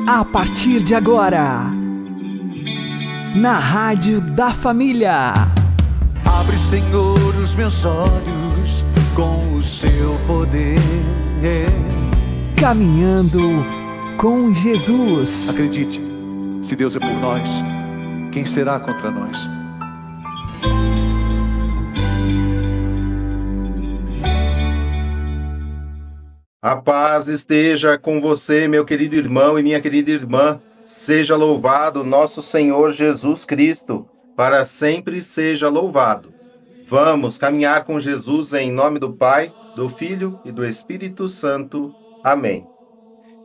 A partir de agora, na Rádio da Família. Abre, Senhor, os meus olhos com o seu poder. Caminhando com Jesus. Acredite, se Deus é por nós, quem será contra nós? A paz esteja com você, meu querido irmão e minha querida irmã. Seja louvado nosso Senhor Jesus Cristo, para sempre seja louvado. Vamos caminhar com Jesus em nome do Pai, do Filho e do Espírito Santo. Amém.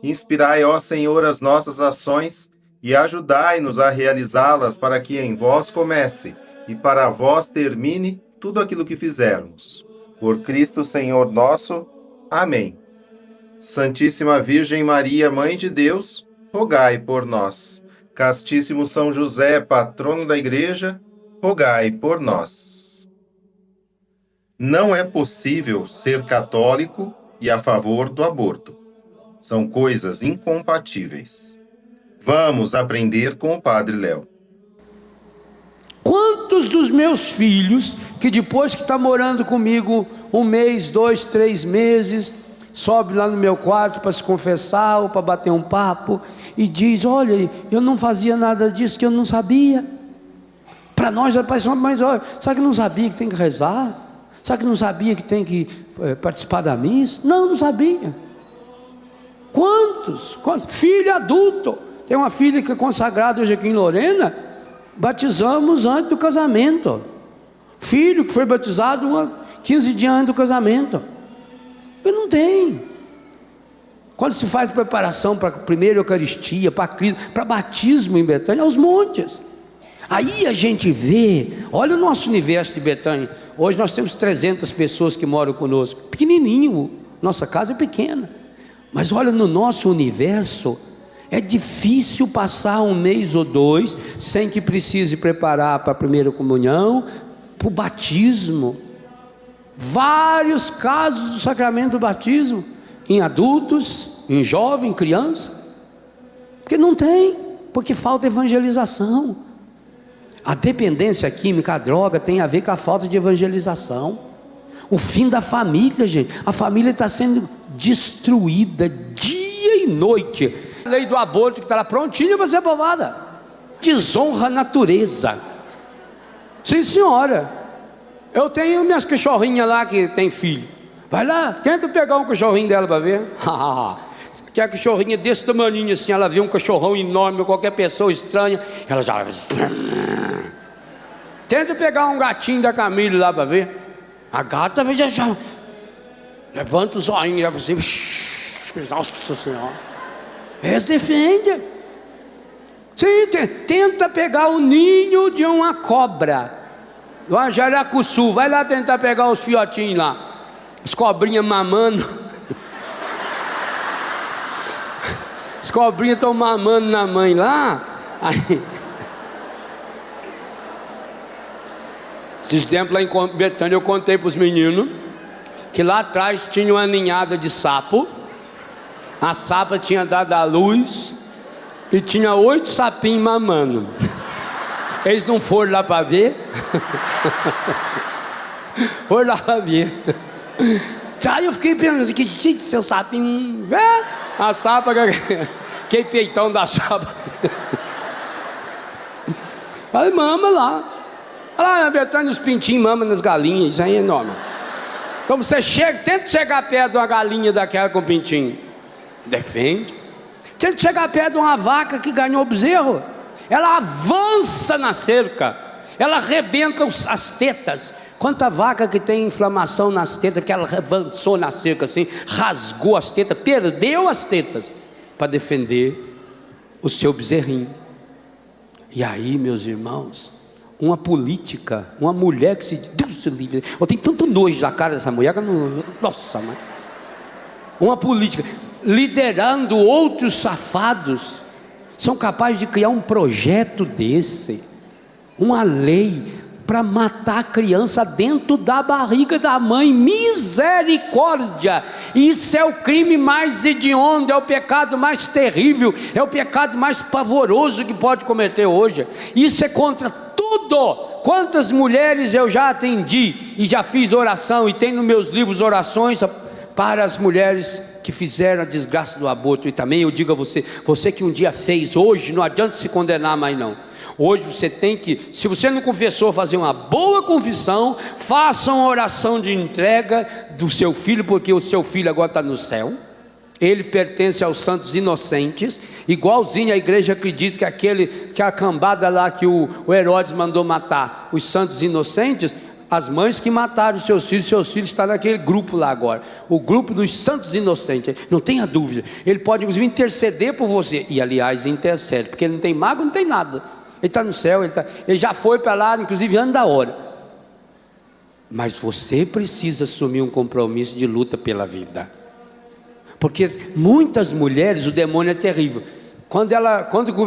Inspirai, ó Senhor, as nossas ações e ajudai-nos a realizá-las para que em vós comece e para vós termine tudo aquilo que fizermos. Por Cristo Senhor nosso. Amém. Santíssima Virgem Maria, Mãe de Deus, rogai por nós. Castíssimo São José, patrono da Igreja, rogai por nós. Não é possível ser católico e a favor do aborto. São coisas incompatíveis. Vamos aprender com o Padre Léo. Quantos dos meus filhos, que depois que está morando comigo 1 mês, 2, 3 meses, sobe lá no meu quarto para se confessar ou para bater um papo e diz: olha, eu não fazia nada disso, que eu não sabia. Para nós vai parecer, mas olha, sabe que não sabia que tem que rezar? Sabe que não sabia que tem que participar da missa? Não sabia. Quantos? Filho adulto. Tem uma filha que é consagrada hoje aqui em Lorena, batizamos antes do casamento. Filho que foi batizado 15 dias antes do casamento. Mas não tem. Quando se faz preparação para a primeira Eucaristia, para Cristo, para batismo em Betânia, aos montes. Aí a gente vê, olha o nosso universo de Betânia. Hoje nós temos 300 pessoas que moram conosco. Pequenininho, nossa casa é pequena. Mas olha, no nosso universo, é difícil passar 1 mês ou 2 sem que precise preparar para a primeira comunhão, para o batismo. Vários casos do sacramento do batismo, em adultos, em jovem, em criança, porque não tem, porque falta evangelização. A dependência química, a droga, tem a ver com a falta de evangelização. O fim da família, gente, a família está sendo destruída dia e noite. A lei do aborto que está lá prontinha para ser aprovada, desonra a natureza. Sim, senhora. Eu tenho minhas cachorrinhas lá que tem filho. Vai lá, tenta pegar um cachorrinho dela para ver. Que a cachorrinha desse tamaninho assim, ela vê um cachorrão enorme, qualquer pessoa estranha, ela já... Tenta pegar um gatinho da Camille lá para ver. A gata já levanta os olhinhos para cima. Nossa Senhora. Eles defendem. Sim, tenta pegar o ninho de uma cobra. Lá em Jaracuçu, vai lá tentar pegar os fiotinhos lá, as cobrinhas mamando. As cobrinhas estão mamando na mãe lá. Aí, esses tempos lá em Betânia eu contei para os meninos que lá atrás tinha uma ninhada de sapo. A sapa tinha dado à luz e tinha 8 sapinhos mamando. Eles não foram lá para ver. Foram lá para ver. Aí eu fiquei pensando assim, que chique seu sapinho. A sapa, que peitão da sapa. Falei, mama lá. Olha lá, na Betânia, os pintinhos mamam nas galinhas. Isso aí é enorme. Então você tenta chegar perto de uma galinha daquela com pintinho. Defende. Tenta chegar perto de uma vaca que ganhou o bezerro. Ela avança na cerca, ela arrebenta as tetas. Quanta vaca que tem inflamação nas tetas, porque ela avançou na cerca assim, rasgou as tetas, perdeu as tetas, para defender o seu bezerrinho. E aí, meus irmãos, uma política, uma mulher que se diz, Deus se livre, eu tenho tanto nojo da cara dessa mulher, que eu não, nossa mãe. Uma política, liderando outros safados, são capazes de criar um projeto desse, uma lei para matar a criança dentro da barriga da mãe. Misericórdia! Isso é o crime mais hediondo, é o pecado mais terrível, é o pecado mais pavoroso que pode cometer hoje. Isso é contra tudo. Quantas mulheres eu já atendi e já fiz oração, e tem nos meus livros orações para as mulheres que fizeram a desgraça do aborto. E também eu digo a você, você que um dia fez, hoje não adianta se condenar mais não. Hoje você tem que, se você não confessou, fazer uma boa confissão, faça uma oração de entrega do seu filho, porque o seu filho agora está no céu, ele pertence aos santos inocentes, igualzinho a igreja acredita que a cambada lá que o Herodes mandou matar, os santos inocentes, as mães que mataram seus filhos estão naquele grupo lá agora, o grupo dos santos inocentes, não tenha dúvida, ele pode inclusive interceder por você, e aliás intercede, porque ele não tem mago, não tem nada. Ele está no céu, ele já foi para lá, inclusive antes da hora. Mas você precisa assumir um compromisso de luta pela vida. Porque muitas mulheres, o demônio é terrível. Quando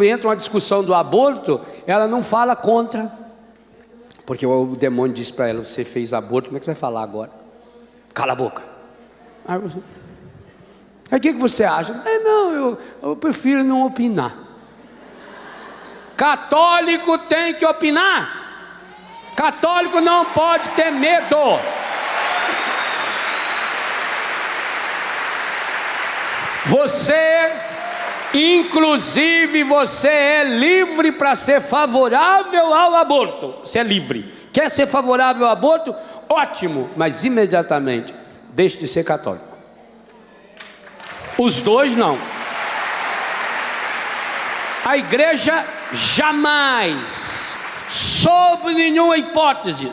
entra uma discussão do aborto, ela não fala contra. Porque o demônio diz para ela, você fez aborto, como é que você vai falar agora? Cala a boca. Aí o que você acha? Não, eu prefiro não opinar. Católico tem que opinar. Católico não pode ter medo. Você, inclusive, você é livre para ser favorável ao aborto. Você é livre. Quer ser favorável ao aborto? Ótimo, mas imediatamente deixe de ser católico. Os dois não. A igreja jamais, sob nenhuma hipótese.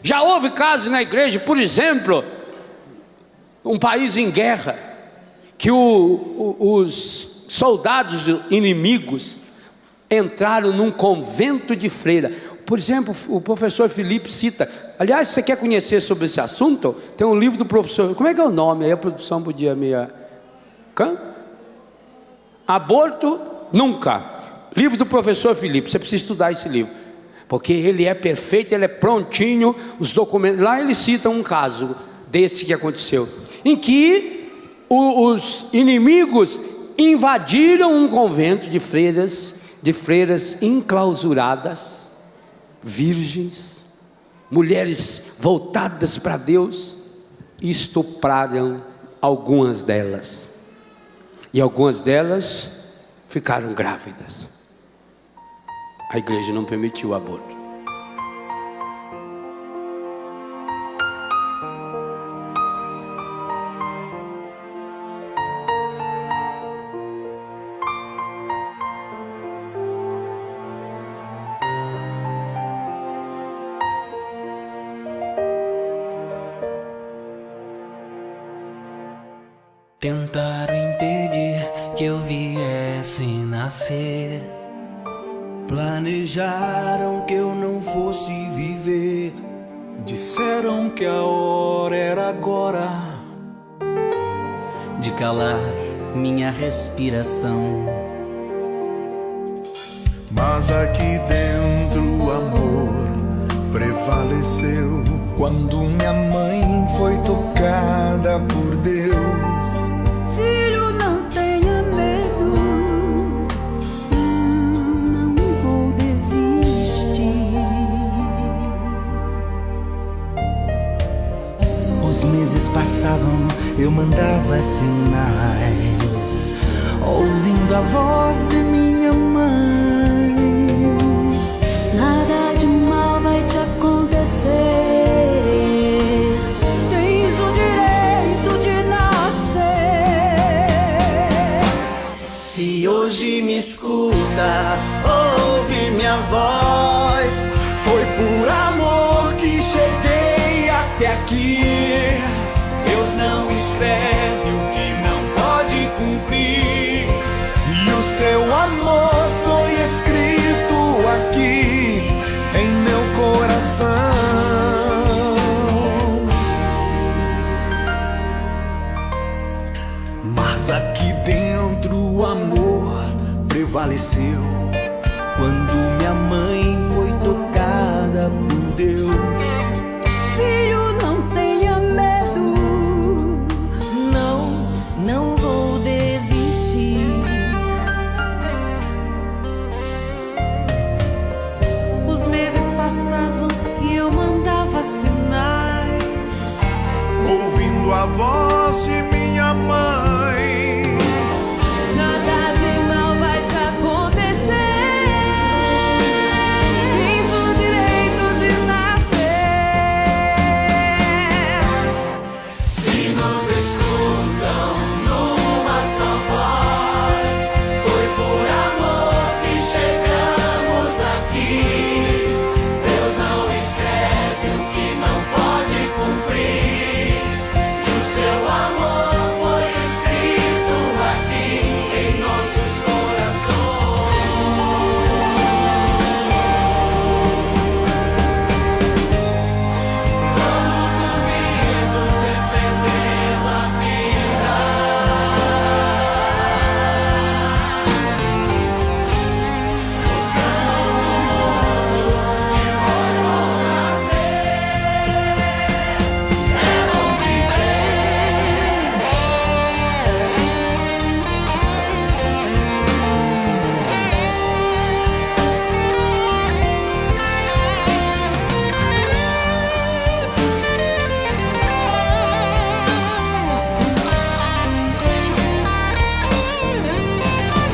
Já houve casos na igreja, por exemplo, um país em guerra, que os soldados inimigos entraram num convento de freira. Por exemplo, o professor Felipe cita, aliás, se você quer conhecer sobre esse assunto, tem um livro do professor, como é que é o nome? Aí a produção podia me... Aborto Nunca, livro do professor Felipe. Você precisa estudar esse livro, porque ele é perfeito, ele é prontinho, os documentos, lá ele cita um caso desse que aconteceu, em que os inimigos invadiram um convento de freiras enclausuradas, virgens, mulheres voltadas para Deus, e estupraram algumas delas, e algumas delas ficaram grávidas. A igreja não permitiu o aborto. Tentaram impedir que eu viesse nascer. Planejaram que eu não fosse viver. Disseram que a hora era agora De calar minha respiração. Mas aqui dentro o amor prevaleceu. Quando minha mãe foi tocada por Deus. Filho, não tenha medo, não vou desistir. Os meses passavam, eu mandava sinais, ouvindo a voz de minha mãe. Nada de mal vai te acontecer. Tens o direito de nascer. Se hoje me escuta, ouve minha voz. Foi por amor que cheguei até aqui. Deus não espere o que não pode cumprir. E o seu amor foi escrito aqui em meu coração. Mas aqui dentro o amor prevaleceu. Quando minha mãe foi tocada criada por Deus. Filho, não tenha medo. Não vou desistir. Os meses passavam e eu mandava sinais, Ouvindo a voz de minha mãe, nada de mal vai te acontecer. Tens o direito de nascer. Se nos escutam numa só voz, foi por amor que chegamos aqui. Deus não escreve o que não pode cumprir, e o seu amor foi escrito aqui em nossos corações. Vamos unidos defendendo a vida. Mostrando ao mundo que foi bom nascer. É bom viver.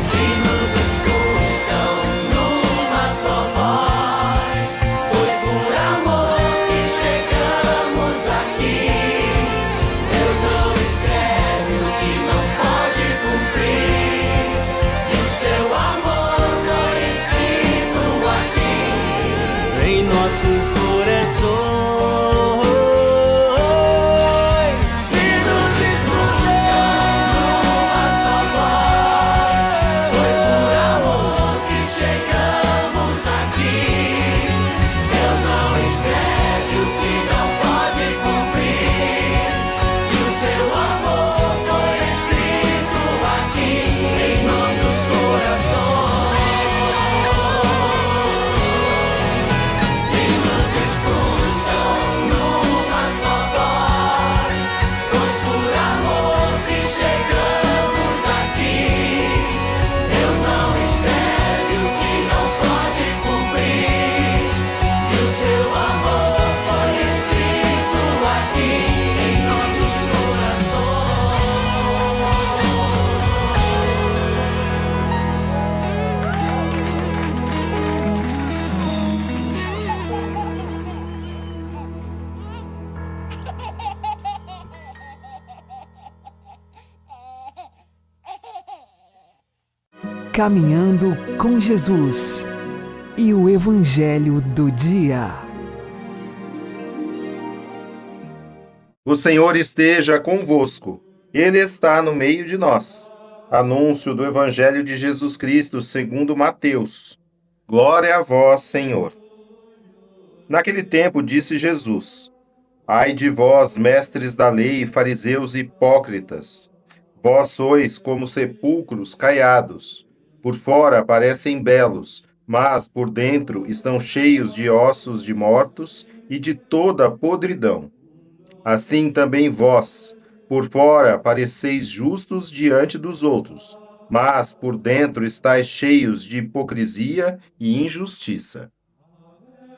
Se nos escutam numa só voz, foi por amor que chegamos aqui. Deus não escreve o que não pode cumprir, e o seu amor foi escrito aqui em nossos corações. Se nos escutam numa só voz, foi por amor que chegamos aqui. Deus não escreve o que não pode cumprir, e o seu amor foi escrito aqui em nossos corações. Se nos escutam numa só voz, foi por amor que chegamos aqui. Deus não escreve o que não pode cumprir, e o seu amor foi escrito aqui em nossos corações. Caminhando com Jesus e o Evangelho do Dia. O Senhor esteja convosco. Ele está no meio de nós. Anúncio do Evangelho de Jesus Cristo segundo Mateus. Glória a vós, Senhor. Naquele tempo disse Jesus: Ai de vós, mestres da lei, fariseus hipócritas! Vós sois como sepulcros caiados. Por fora parecem belos, mas por dentro estão cheios de ossos de mortos e de toda a podridão. Assim também vós, por fora pareceis justos diante dos outros, mas por dentro estáis cheios de hipocrisia e injustiça.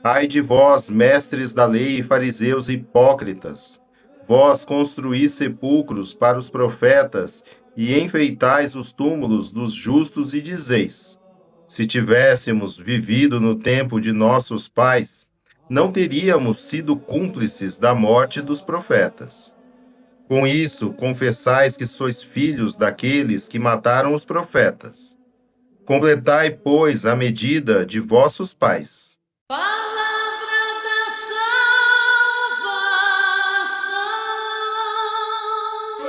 Ai de vós, mestres da lei e fariseus hipócritas! Vós construís sepulcros para os profetas e enfeitais os túmulos dos justos e dizeis: se tivéssemos vivido no tempo de nossos pais, não teríamos sido cúmplices da morte dos profetas. Com isso, confessais que sois filhos daqueles que mataram os profetas. Completai, pois, a medida de vossos pais. Palavra da salvação.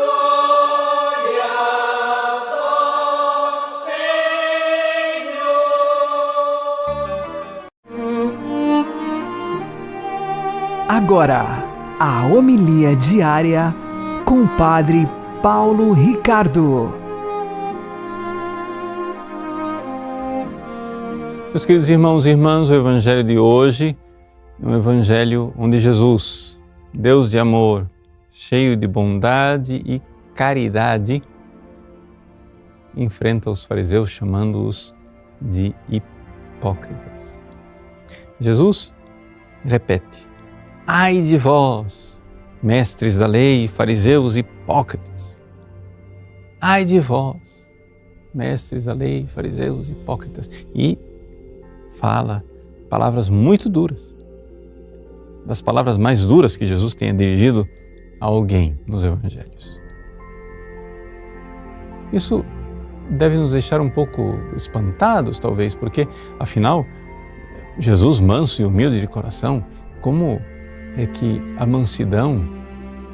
Glória a vós, Senhor. Agora, a homilia diária com o Padre Paulo Ricardo. Meus queridos irmãos e irmãs, o Evangelho de hoje É um evangelho onde Jesus, Deus de amor, cheio de bondade e caridade, enfrenta os fariseus chamando-os de hipócritas. Jesus repete: ai de vós, mestres da lei, fariseus hipócritas. Ai de vós, mestres da lei, fariseus hipócritas. E fala palavras muito duras, das palavras mais duras que Jesus tenha dirigido a alguém nos evangelhos. Isso deve nos deixar um pouco espantados, talvez, porque, afinal, Jesus, manso e humilde de coração, como é que a mansidão,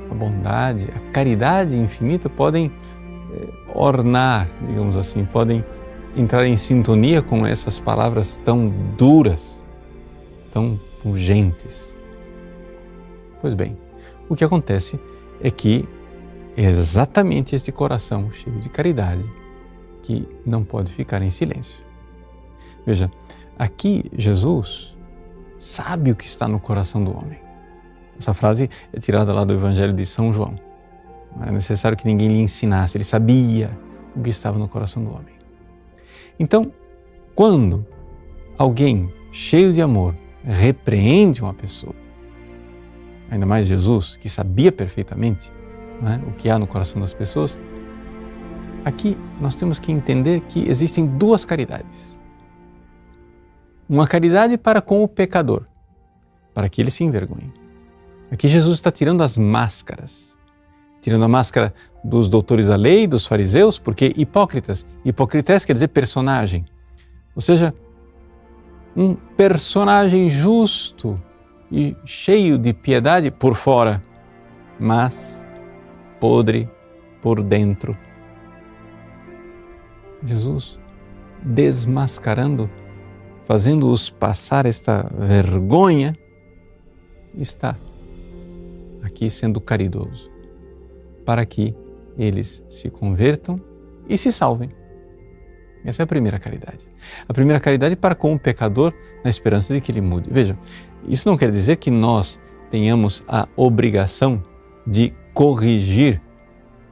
a bondade, a caridade infinita podem ornar, digamos assim, podem entrar em sintonia com essas palavras tão duras, tão pungentes? Pois bem, o que acontece é que é exatamente esse coração cheio de caridade que não pode ficar em silêncio. Veja, aqui Jesus sabe o que está no coração do homem. Essa frase é tirada lá do Evangelho de São João. Não era necessário que ninguém lhe ensinasse, ele sabia o que estava no coração do homem. Então, quando alguém cheio de amor repreende uma pessoa, ainda mais Jesus, que sabia perfeitamente, né, o que há no coração das pessoas, aqui nós temos que entender que existem duas caridades. Uma caridade para com o pecador, para que ele se envergonhe. Aqui Jesus está tirando as máscaras, tirando a máscara dos doutores da lei, dos fariseus, porque hipócritas quer dizer personagem, ou seja, um personagem justo e cheio de piedade por fora, mas podre por dentro. Jesus desmascarando, fazendo-os passar esta vergonha, está aqui sendo caridoso, para que eles se convertam e se salvem. Essa é a primeira caridade. A primeira caridade para com o pecador, na esperança de que ele mude. Veja, isso não quer dizer que nós tenhamos a obrigação de corrigir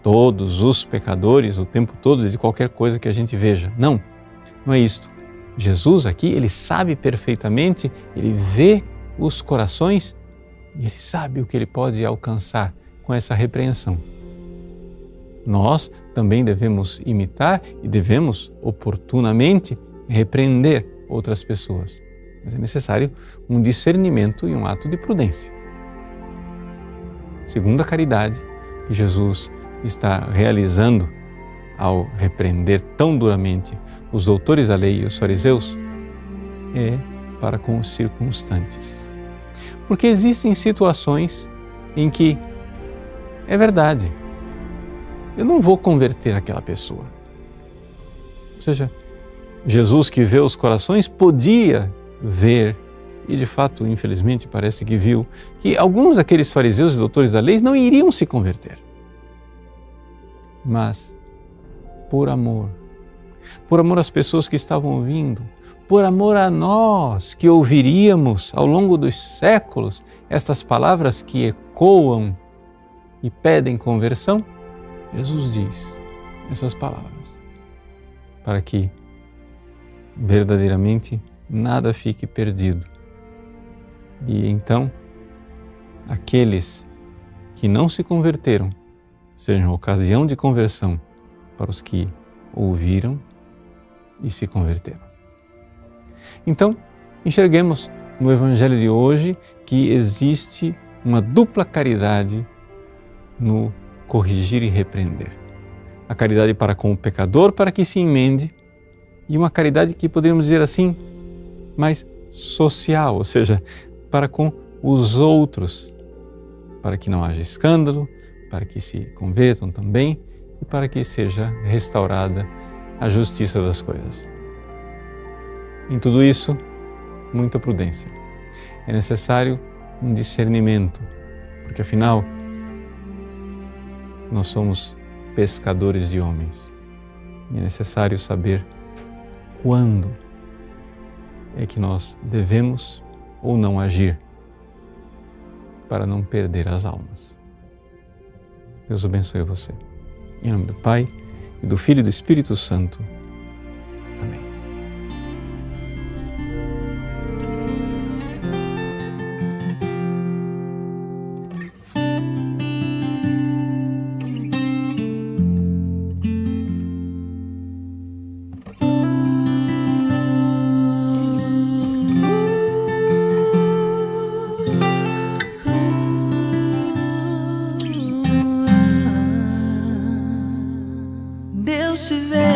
todos os pecadores o tempo todo de qualquer coisa que a gente veja. Não, não é isto. Jesus aqui, ele sabe perfeitamente, ele vê os corações e ele sabe o que ele pode alcançar com essa repreensão. Nós também devemos imitar e devemos oportunamente repreender outras pessoas. Mas é necessário um discernimento e um ato de prudência. Segunda caridade que Jesus está realizando ao repreender tão duramente os doutores da lei e os fariseus é para com os circunstantes. Porque existem situações em que é verdade, eu não vou converter aquela pessoa. Ou seja, Jesus, que vê os corações, podia ver, e de fato, infelizmente, parece que viu, que alguns daqueles fariseus e doutores da lei não iriam se converter. Mas, por amor às pessoas que estavam ouvindo, por amor a nós que ouviríamos ao longo dos séculos estas palavras que ecoam e pedem conversão, Jesus diz essas palavras para que verdadeiramente nada fique perdido. E então, aqueles que não se converteram sejam ocasião de conversão para os que ouviram e se converteram. Então, enxerguemos no Evangelho de hoje que existe uma dupla caridade no corrigir e repreender. A caridade para com o pecador, para que se emende, e uma caridade que poderíamos dizer assim, mais social, ou seja, para com os outros, para que não haja escândalo, para que se convertam também e para que seja restaurada a justiça das coisas. Em tudo isso, muita prudência. É necessário um discernimento, porque afinal, nós somos pescadores de homens e é necessário saber quando é que nós devemos ou não agir para não perder as almas. Deus abençoe você. Em nome do Pai, e do Filho e do Espírito Santo. Amém. Deus te vê,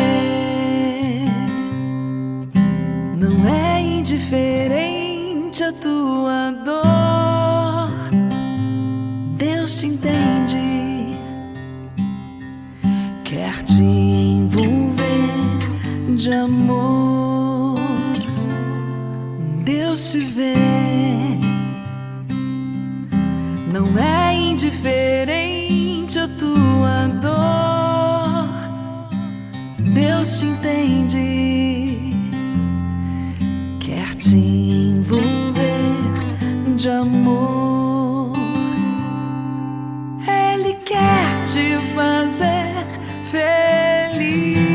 não é indiferente a tua dor. Deus te entende, quer te envolver de amor. Deus te vê, não é indiferente a tua dor. Deus te entende, quer te envolver de amor. Ele quer te fazer feliz.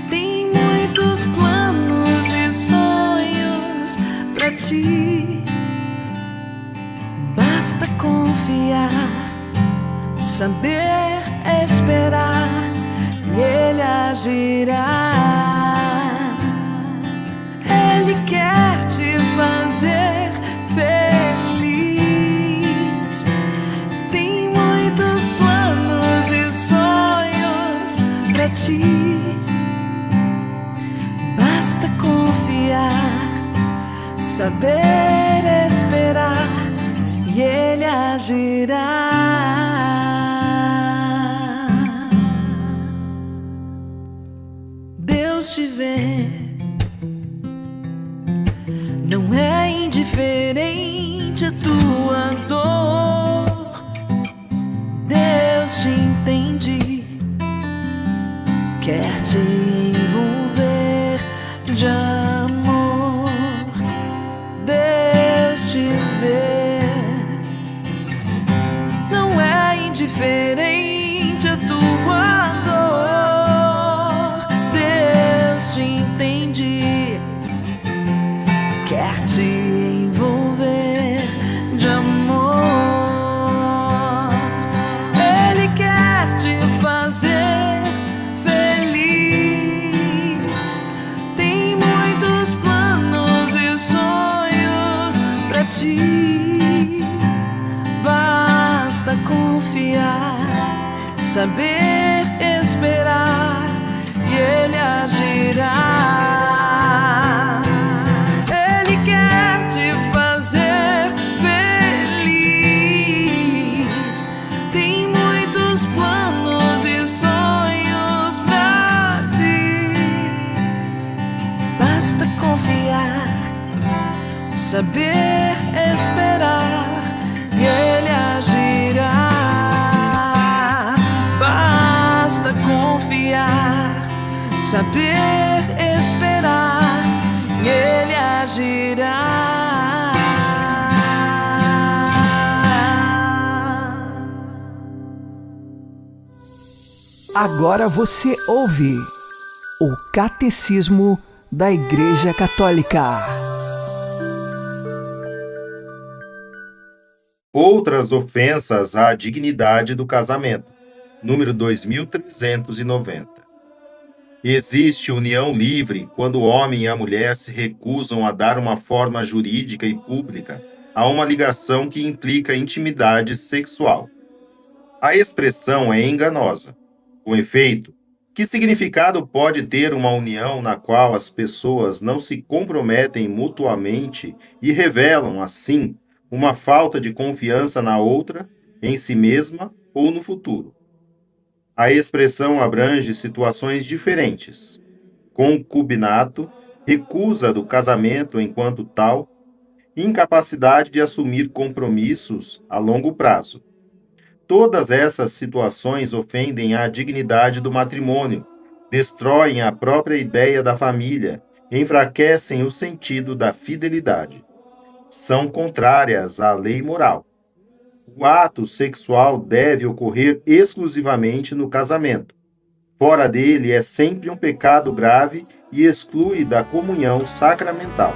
Tem muitos planos e sonhos pra ti. Basta confiar, saber esperar, e Ele agirá. Ele quer te fazer feliz. Tem muitos planos e sonhos pra ti. Basta confiar, saber esperar, e Ele agirá. Deus te vê, não é indiferente a tua dor. Deus te entende, quer te envolver de amor. Deus te vê, não é indiferente a tua dor. Deus te entende, quer te envolver de amor. Ele quer te fazer feliz. Tem muitos planos e sonhos pra ti. Basta confiar, saber esperar, e Ele agirá. Ele quer te fazer feliz. Tem muitos planos e sonhos pra ti. Basta confiar, saber esperar, e Ele agirá. Basta confiar, saber esperar, e Ele agirá. Agora você ouve o Catecismo da Igreja Católica. Outras ofensas à dignidade do casamento. Número 2390. Existe união livre quando o homem e a mulher se recusam a dar uma forma jurídica e pública a uma ligação que implica intimidade sexual. A expressão é enganosa. Com efeito, que significado pode ter uma união na qual as pessoas não se comprometem mutuamente e revelam, assim, uma falta de confiança na outra, em si mesma ou no futuro? A expressão abrange situações diferentes: concubinato, recusa do casamento enquanto tal, incapacidade de assumir compromissos a longo prazo. Todas essas situações ofendem a dignidade do matrimônio, destroem a própria ideia da família, enfraquecem o sentido da fidelidade. são contrárias à lei moral. O ato sexual deve ocorrer exclusivamente no casamento. Fora dele é sempre um pecado grave e exclui da comunhão sacramental.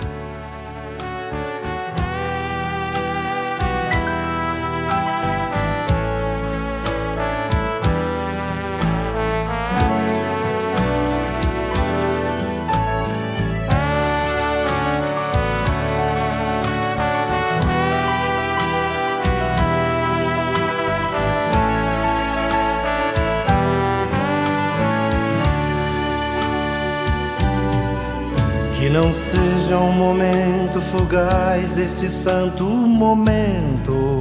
Que não seja um momento fugaz este santo momento,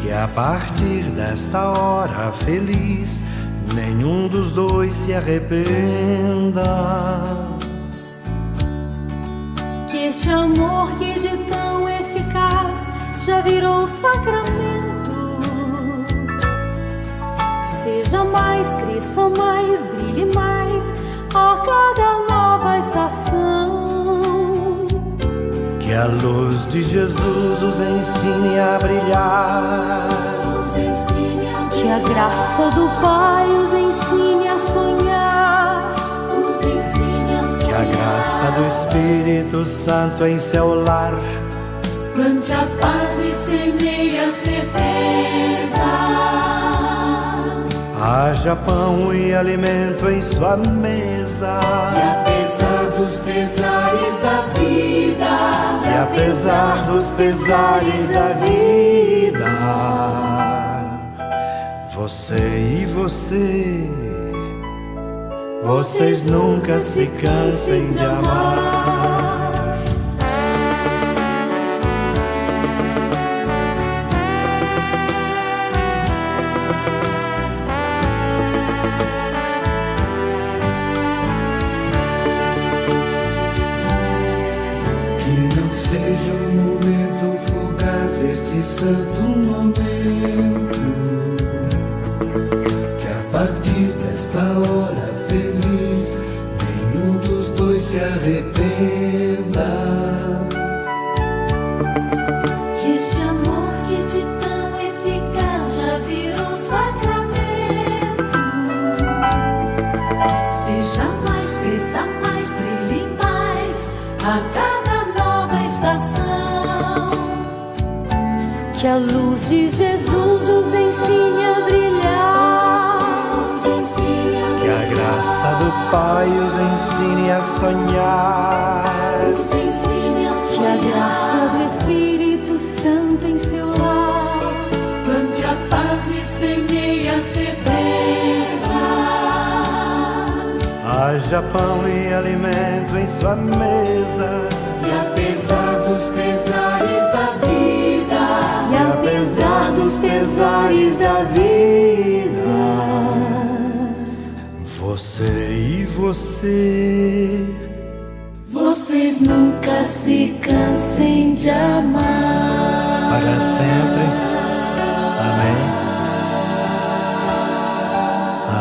que a partir desta hora feliz nenhum dos dois se arrependa. Que este amor que de tão eficaz já virou sacramento, seja mais, cresça mais, brilhe mais a cada nova estação. Que a luz de Jesus os ensine a brilhar, que a graça do Pai os ensine a sonhar, que a graça do Espírito Santo em seu lar plante a paz e semeie a certeza. haja pão e alimento em sua mesa. E apesar dos pesares da vida, E apesar dos pesares da vida, você e você, vocês nunca se cansem de amar. Seja um momento fugaz este santo momento, que a partir desta hora feliz nenhum dos dois se arrependa. que este amor que de tão eficaz já virou sacramento, seja mais, cresça mais, brilhe mais a cada nova estação. Que a luz de Jesus os ensine a brilhar, Que a graça do Pai os ensine a sonhar, que a graça do Espírito Santo em seu lar plante a paz e semeie a certeza. haja pão e alimento em sua mesa. E apesar dos pesares da vida, e apesar dos pesares da vida, Você e você, vocês nunca se cansem de amar. para sempre. Amém.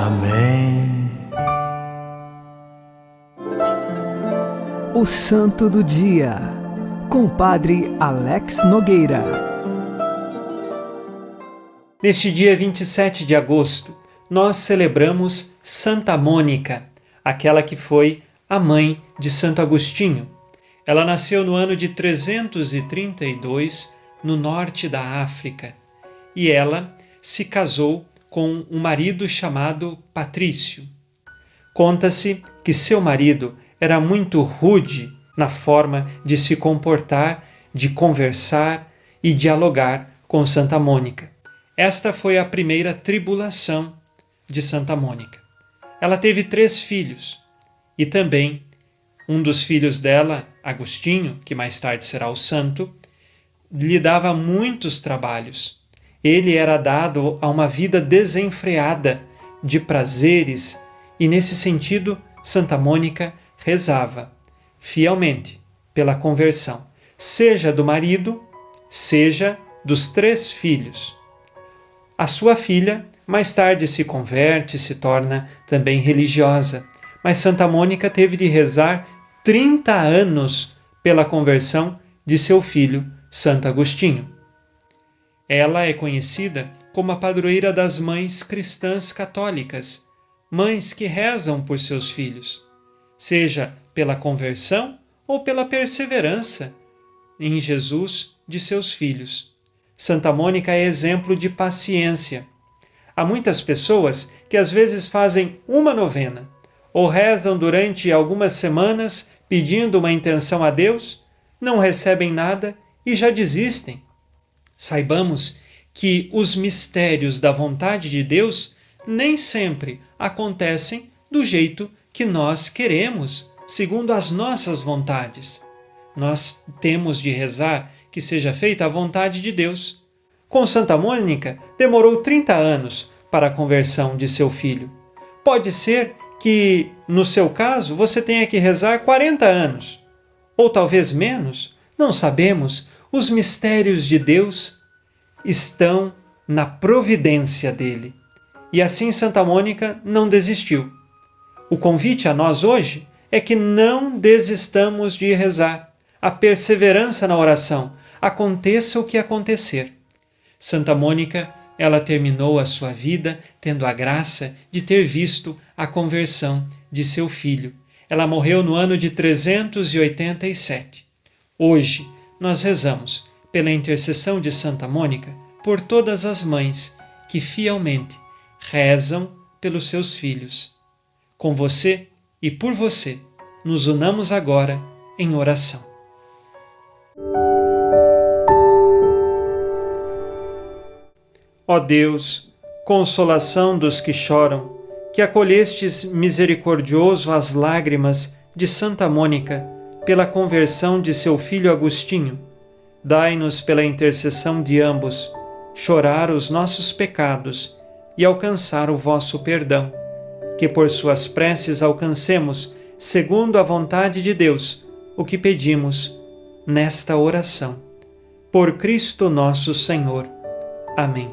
Amém. O Santo do Dia, com o Padre Alex Nogueira. Neste dia 27 de agosto, nós celebramos Santa Mônica, aquela que foi a mãe de Santo Agostinho. Ela nasceu no ano de 332, no norte da África, e ela se casou com um marido chamado Patrício. Conta-se que seu marido era muito rude na forma de se comportar, de conversar e dialogar com Santa Mônica. Esta foi a primeira tribulação de Santa Mônica. Ela teve 3 filhos e também um dos filhos dela, Agostinho, que mais tarde será o santo, lhe dava muitos trabalhos. Ele era dado a uma vida desenfreada de prazeres e, nesse sentido, Santa Mônica rezava fielmente pela conversão, seja do marido, seja dos 3 filhos. A sua filha mais tarde se converte, se torna também religiosa, mas Santa Mônica teve de rezar 30 anos pela conversão de seu filho, Santo Agostinho. Ela é conhecida como a padroeira das mães cristãs católicas, mães que rezam por seus filhos, seja pela conversão ou pela perseverança em Jesus de seus filhos. Santa Mônica é exemplo de paciência. Há muitas pessoas que às vezes fazem uma novena ou rezam durante algumas semanas pedindo uma intenção a Deus, não recebem nada e já desistem. Saibamos que os mistérios da vontade de Deus nem sempre acontecem do jeito que nós queremos, segundo as nossas vontades. Nós temos de rezar que seja feita a vontade de Deus. Com Santa Mônica, demorou 30 anos para a conversão de seu filho. Pode ser que, no seu caso, você tenha que rezar 40 anos, ou talvez menos, não sabemos. Os mistérios de Deus estão na providência dele. E assim Santa Mônica não desistiu. O convite a nós hoje é que não desistamos de rezar. A perseverança na oração, aconteça o que acontecer. Santa Mônica, ela terminou a sua vida tendo a graça de ter visto a conversão de seu filho. Ela morreu no ano de 387. Hoje, nós rezamos pela intercessão de Santa Mônica por todas as mães que fielmente rezam pelos seus filhos. Com você e por você, nos unamos agora em oração. Ó Deus, consolação dos que choram, que acolhestes misericordioso as lágrimas de Santa Mônica pela conversão de seu filho Agostinho, dai-nos pela intercessão de ambos chorar os nossos pecados e alcançar o vosso perdão, que por suas preces alcancemos, segundo a vontade de Deus, o que pedimos nesta oração. Por Cristo nosso Senhor. Amém.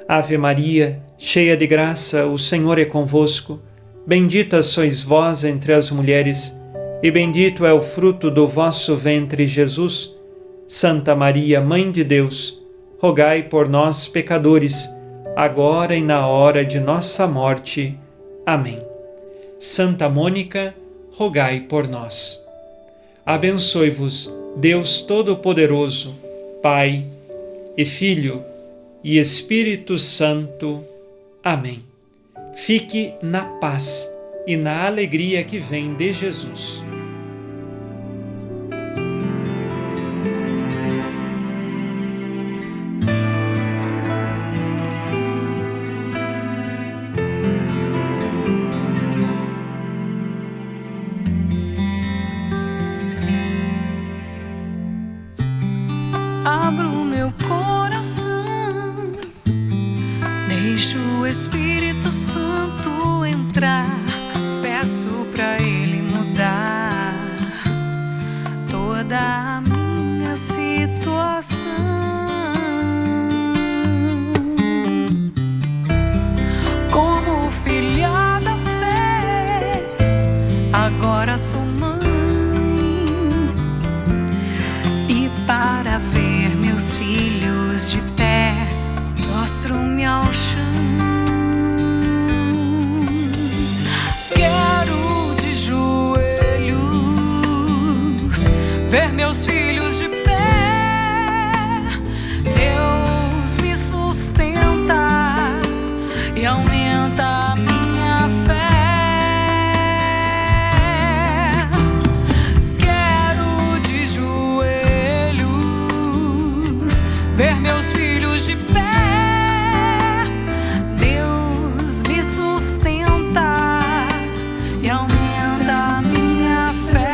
Ave Maria, cheia de graça, o Senhor é convosco. Bendita sois vós entre as mulheres, e bendito é o fruto do vosso ventre, Jesus. Santa Maria, Mãe de Deus, rogai por nós, pecadores, agora e na hora de nossa morte. Amém. Santa Mônica, rogai por nós. Abençoe-vos, Deus Todo-Poderoso, Pai e Filho e Espírito Santo. Amém. Fique na paz e na alegria que vem de Jesus. Abro meu coração, deixo o Espírito Santo entrar, peço pra Ele mudar toda a minha situação. Como filha da fé, agora sou mãe, e para ver meus filhos de pé, prostro-me ao chão. Quero de joelhos ver meus filhos de pé. Deus me sustenta e aumenta a minha fé. Quero de joelhos ver meus filhos de pé. Deus me sustenta e aumenta a minha fé.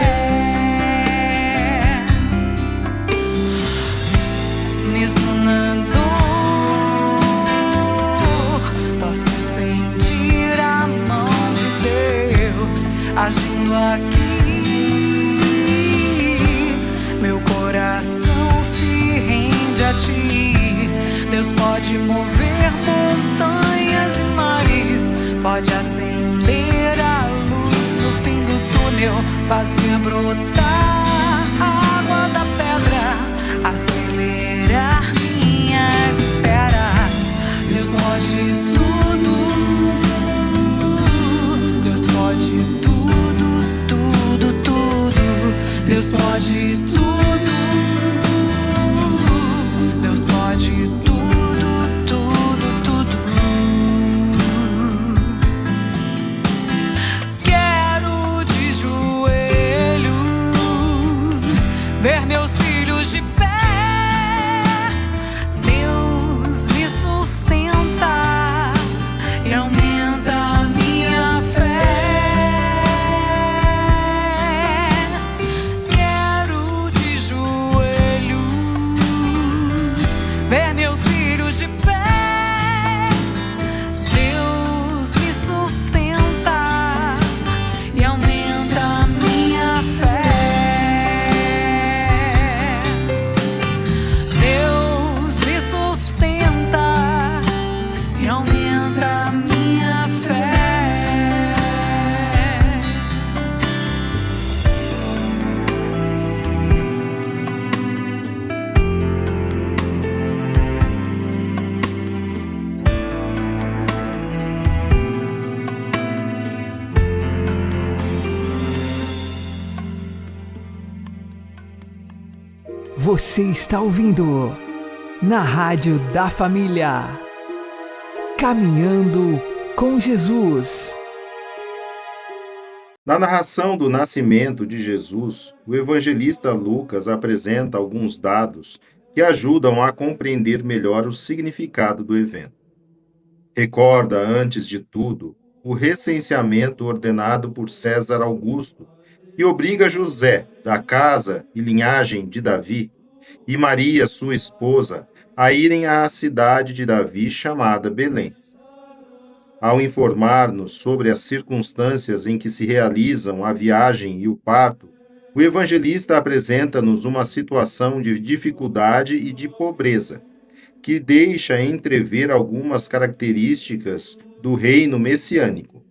Mesmo na dor, posso sentir a mão de Deus agindo aqui. Meu coração se rende a ti. Deus pode mover montanhas e mares, pode acender a luz no fim do túnel, fazer brotar a Você está ouvindo na Rádio da Família. Caminhando com Jesus. Na narração do nascimento de Jesus, o evangelista Lucas apresenta alguns dados que ajudam a compreender melhor o significado do evento. Recorda, antes de tudo, o recenseamento ordenado por César Augusto, que obriga José, da casa e linhagem de Davi, e Maria, sua esposa, a irem à cidade de Davi chamada Belém. Ao informar-nos sobre as circunstâncias em que se realizam a viagem e o parto, o evangelista apresenta-nos uma situação de dificuldade e de pobreza, que deixa entrever algumas características do reino messiânico.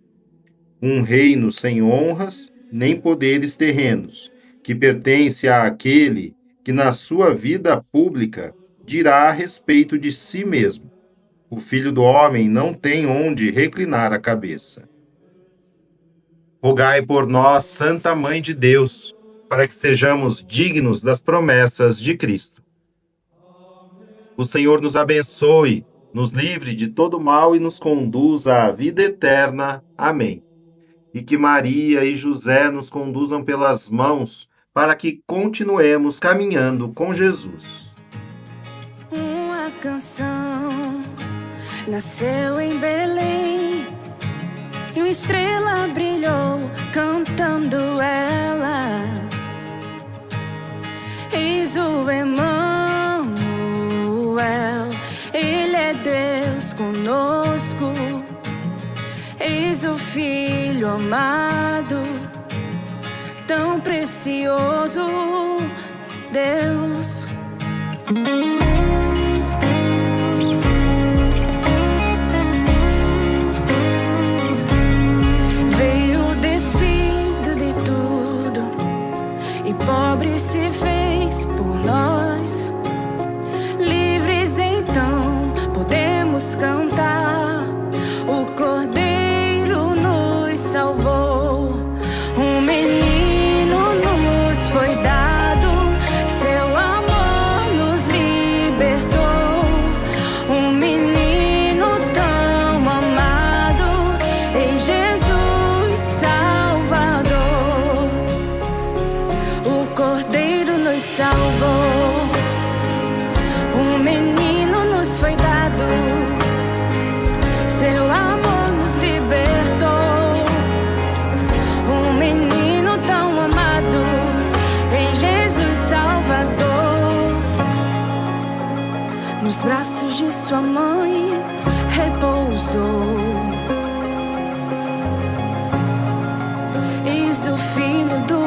Um reino sem honras nem poderes terrenos, que pertence àquele que na sua vida pública dirá a respeito de si mesmo: o Filho do Homem não tem onde reclinar a cabeça. Rogai por nós, Santa Mãe de Deus, para que sejamos dignos das promessas de Cristo. O Senhor nos abençoe, nos livre de todo mal e nos conduza à vida eterna. Amém. E que Maria e José nos conduzam pelas mãos para que continuemos caminhando com Jesus. Uma canção nasceu em Belém e uma estrela brilhou cantando ela. Eis o Emmanuel, Ele é Deus conosco. Eis o Filho amado, tão precioso, Deus. Veio despido de tudo e pobre se fez por nós. Livres então podemos cantar, o Cordeiro nos salvou. Um menino nos foi dado, seu amor nos libertou. Um menino tão amado, em Jesus Salvador. O Cordeiro nos salvou. Um menino nos foi dado, seu amor nos libertou. Um menino tão amado, em Jesus Salvador. Nos braços de sua mãe repousou. Eis o Filho do